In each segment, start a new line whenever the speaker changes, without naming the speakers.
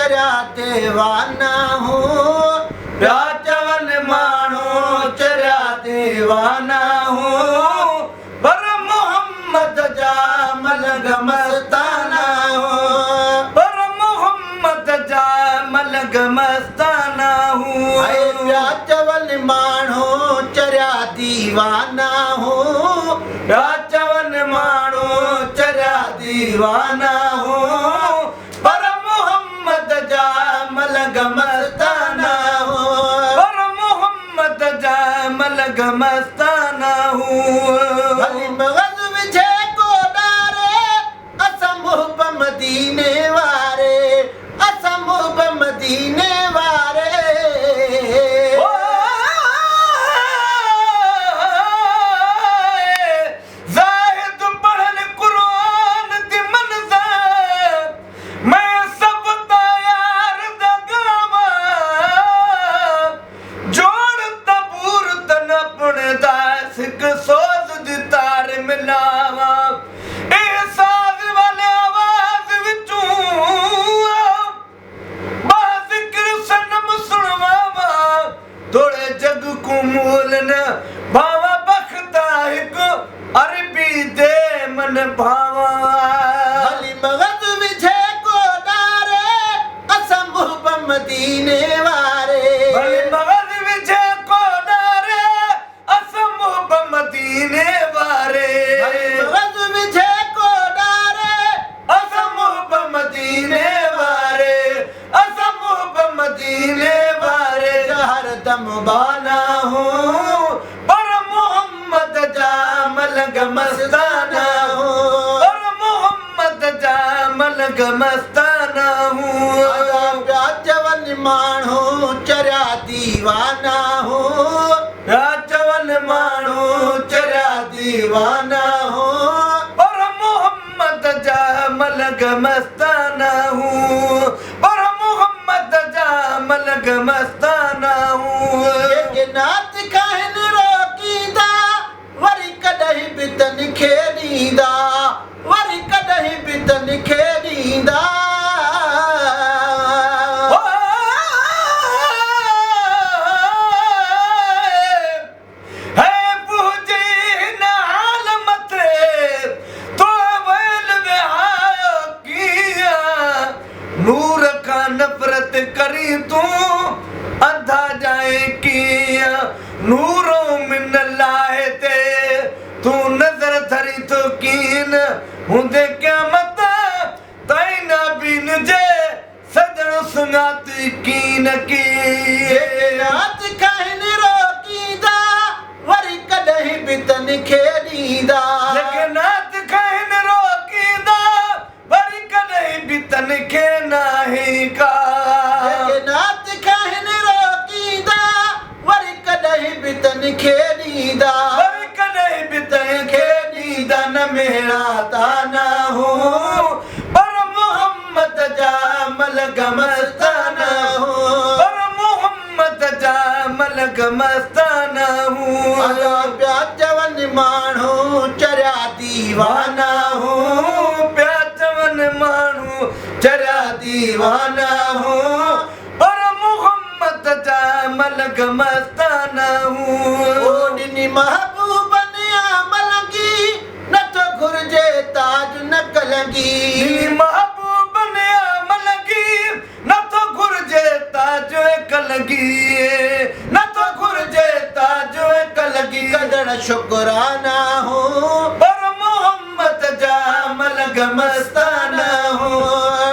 चरिया दीवाना हूँ पिया चवन माण्हू चरिया दीवाना हूँ पर मोहम्मद जा मलंग मस्ताना हूँ पर मोहम्मद जा मलंग मस्ताना हूँ पिया चवन माण्हू चरिया दीवाना हूँ पिया चवन माण्हू चरिया दीवाना हूँ पर मोहम्मद जा मलंग मस्ताना हूँ पर मोहम्मद जा मलंग मस्ताना हूँ भली मगज़ विझे को डारे असां मुहब मदीने वारे असां मुहब मदीने वारे भावा बख्ता हिकु अरबी दे मन भावा भली मगज़ विझे को डारे असां मुहब मदीने वारे भली मगज़ विझे को डारे असां मुहब मदीने वारे भली मगज़ विझे को डारे असां मुहब मदीने वारे असां मुहब मदीने वारे हरदम बाना हूँ मलंग मस्ताना हूँ और मोहम्मद जा मलंग मस्ताना हूँ पिया चवन माण्हू चरिया दीवाना हूँ पिया चवन माण्हू चरिया दीवाना हूँ और मोहम्मद जा मलंग मस्ताना हूँ और मोहम्मद जा मलंग मस्ताना हूँ नात कहन रोकींदा वरी कॾहिं बि तन खे ॾींदा वरी कॾहिं बि तन खे ॾींदा नूर का नफ़रत करी तूं अंधा जाए कीअं नूरो मिनल्लाह ते तू नजर धरी तो कीन हुंदे क़यामत ताईं नबीन जे सजण सुञाती कीन की रात कहन रोकींदा वरी कॾहिं बि तन खे ॾींदा नात कहन रोकींदा वरी कॾहिं बि तन खे नाही का नात कहन रोकींदा वरी कॾहिं बि तन खे ॾींदा वरी कॾहिं बि तन खे ॾींदा न मेरा ताना हूँ पर मोहम्मद जा मलंग मस्ताना हूँ पर मोहम्मद जा मलंग मस्ताना हूँ पिया चवन माण्हू चरिया दीवाना हूँ पिया चवन माण्हू चरिया दीवाना हूँ पर मोहम्मद जा मलंग मस्ताना हूँ ॾिनी महबूबन या मलंगी नथो घुरिजे ताज न कलंगी महबूबन या मलंगी नथो घुरिजे ताज कलंगी नथो घुरिजे ताज कलंगी कदर शुक्राना हूँ पर मोहम्मद जा मलंग मस्ताना हूँ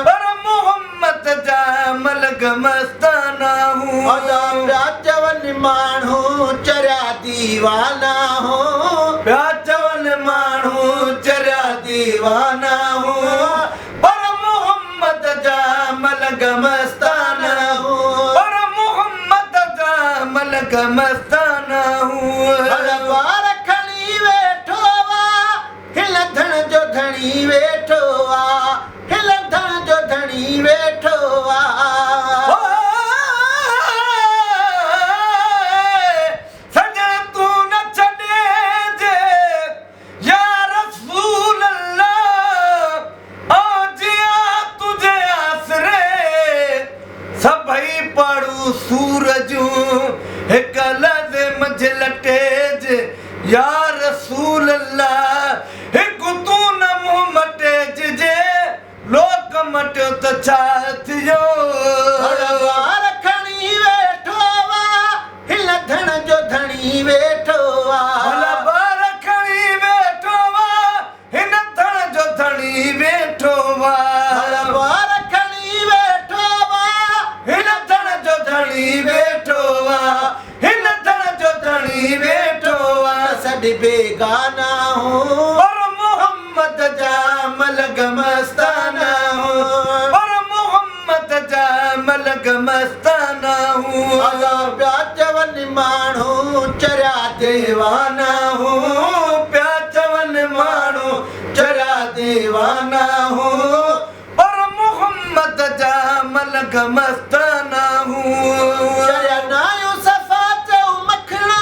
पर मोहम्मद जा मलंग मस्ताना हूँ पिया चवन माण्हू चरिया दीवाना हूँ पिया चवन माण्हू चरिया दीवाना हूँ पर मोहम्मद जा मलंग मस्ताना हूँ पर मोहम्मद जा मलंग मस्ताना हूँ वार खणी वेठो आ हिलंदड़ जो धणी वेठो आ हिलंदड़ जो धणी वेठो आ तू सूरजू हिक लज़े मझ लटेज या रसूल अल्लाह हिक तू न मुंह मटेज जे लोक मटियो त छा थियो
खणी वेठो वा हिन धण जो धणी वेठो वा
खणी वेठो वा हिन धण जो धणी वेठो वा
खणी वेठो वा
हिन धण जो धणी वेठो वा हिन धण जो धणी वेठो वा
सॾ बेगाना हो
पर मोहम्मद जा मलक मस्ताना हो पर मोहम्मद जा मलक मस्ताना हो
अला प्या चवन माण्हू चरिया
दीवाना हो प्या चवन माण्हू चरिया दीवाना हो पर मोहम्मद जा मलक मस्ताना हो
चरिया नायो सफ़ा चऊ मखणा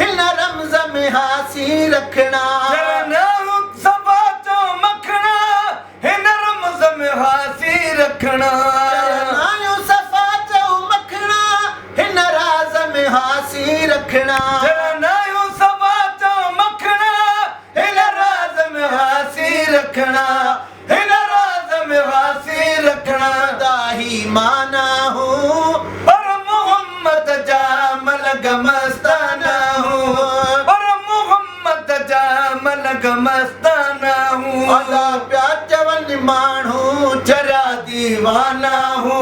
हिन रमज़ में हासी रखणा
सफ़ा चओ मखणा हिन रमज़ में हासी रखणा
नायो सफ़ा चऊ मखणा हिन राज़ में हासी रखणा
नायो सफ़ा चओ मखणा हिन राज़ में हासी रखणा हिन राज़ में हासी रखणा
दाही माना हो
पर मोहम्मद जा मलक मस्ताना हो पर मोहम्मद जा मलक मस्ताना हो
अला प्या चवन माण्हू
चरिया दीवाना हो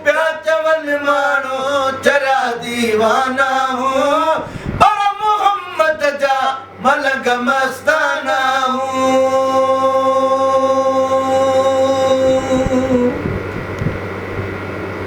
प्या चवन माण्हू चरिया दीवाना हो पर मोहम्मद जा मलक मस्ताना